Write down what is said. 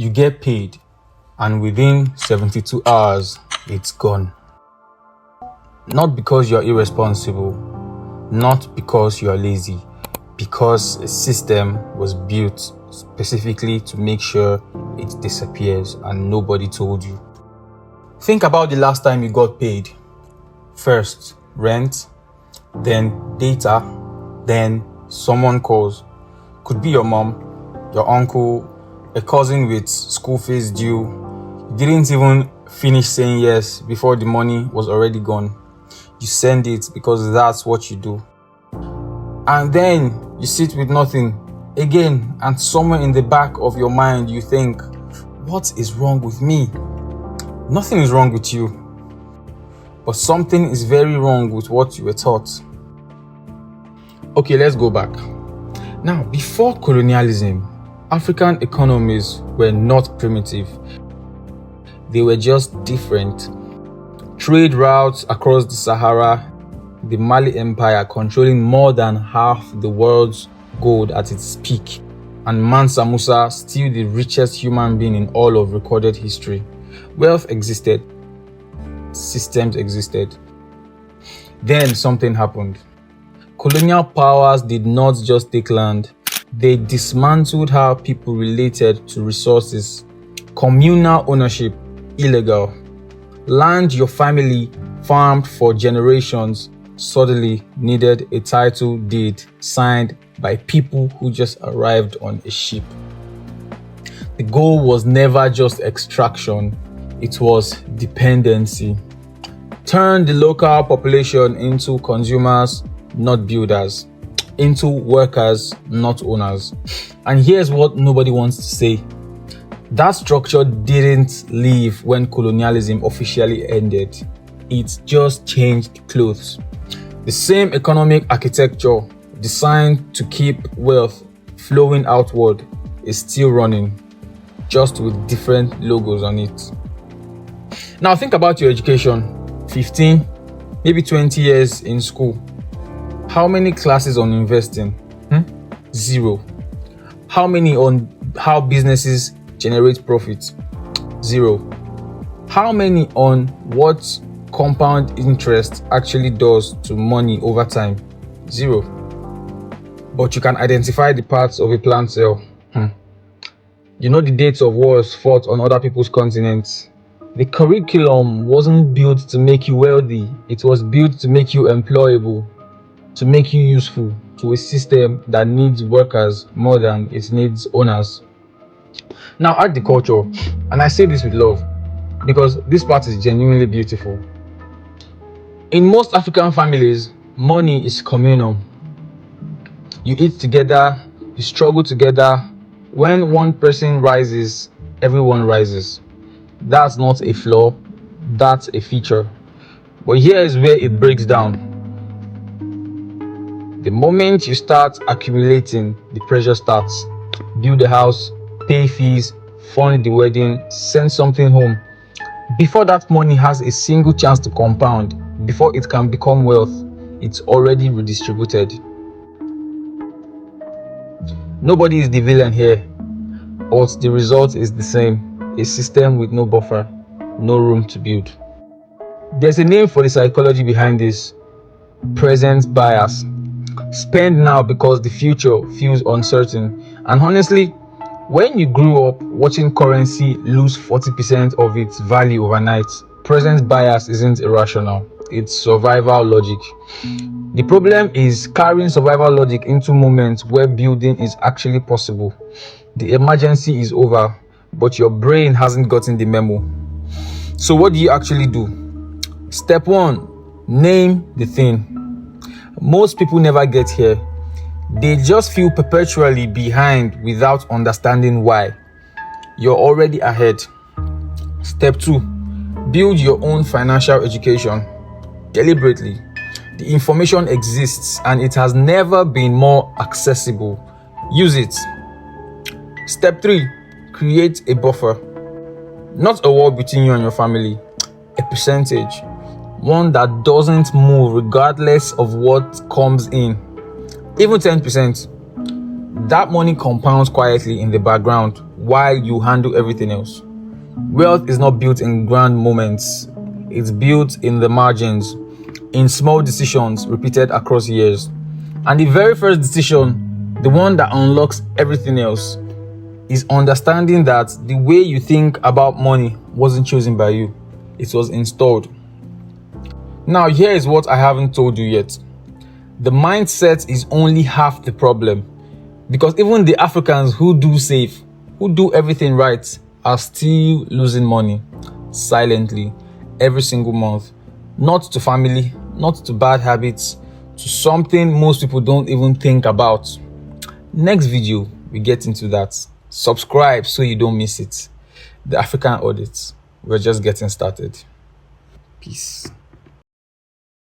You get paid, and within 72 hours, it's gone. Not because you're irresponsible, not because you're lazy, because a system was built specifically to make sure it disappears and nobody told you. Think about the last time you got paid. First, rent, then data, then someone calls. Could be your mom, your uncle, a cousin with school fees due. You didn't even finish saying yes before the money was already gone. You send it because that's what you do. And then you sit with nothing again, and somewhere in the back of your mind you think, what is wrong with me? Nothing is wrong with you, but something is very wrong with what you were taught. Okay, let's go back. Now, before colonialism, African economies were not primitive. They were just different. Trade routes across the Sahara, the Mali Empire controlling more than half the world's gold at its peak, and Mansa Musa still the richest human being in all of recorded history. Wealth existed. Systems existed. Then something happened. Colonial powers did not just take land. They dismantled how people related to resources. Communal ownership, illegal. Land your family farmed for generations suddenly needed a title deed signed by people who just arrived on a ship. The goal was never just extraction, it was dependency. Turn the local population into consumers, not builders. Into workers, not owners. And here's what nobody wants to say. That structure didn't leave when colonialism officially ended. It just changed clothes. The same economic architecture designed to keep wealth flowing outward is still running, just with different logos on it. Now think about your education. 15, maybe 20 years in school. How many classes on investing? Zero. How many on how businesses generate profit? Zero. How many on what compound interest actually does to money over time? Zero. But you can identify the parts of a plant cell. You know the dates of wars fought on other people's continents. The curriculum wasn't built to make you wealthy. It was built to make you employable, to make you useful to a system that needs workers more than it needs owners. Now add the culture, and I say this with love because this part is genuinely beautiful. In most African families, money is communal. You eat together, you struggle together. When one person rises, everyone rises. That's not a flaw, that's a feature. But here is where it breaks down. The moment you start accumulating, the pressure starts. Build a house, pay fees, fund the wedding, send something home. Before that money has a single chance to compound, before it can become wealth, it's already redistributed. Nobody is the villain here, but the result is the same. A system with no buffer, no room to build. There's a name for the psychology behind this. Present bias. Spend now because the future feels uncertain. And honestly, when you grew up watching currency lose 40% of its value overnight, present bias isn't irrational. It's survival logic. The problem is carrying survival logic into moments where building is actually possible. The emergency is over, but your brain hasn't gotten the memo. So what do you actually do? Step 1, name the thing. Most people never get here. They just feel perpetually behind without understanding why. You're already ahead. Step 2, build your own financial education. Deliberately. The information exists and it has never been more accessible. Use it. Step 3, create a buffer. Not a wall between you and your family, a percentage. One that doesn't move regardless of what comes in. Even 10%. That money compounds quietly in the background. while you handle everything else. Wealth is not built in grand moments, it's built in the margins, in small decisions repeated across years. And the very first decision, the one that unlocks everything else, is understanding that the way you think about money wasn't chosen by you, it was installed. Now, here is what I haven't told you yet. The mindset is only half the problem, because even the Africans who do save, who do everything right, are still losing money silently every single month. Not to family, not to bad habits, to something most people don't even think about. Next video, we get into that. Subscribe so you don't miss it. The African Audit. We're just getting started. Peace.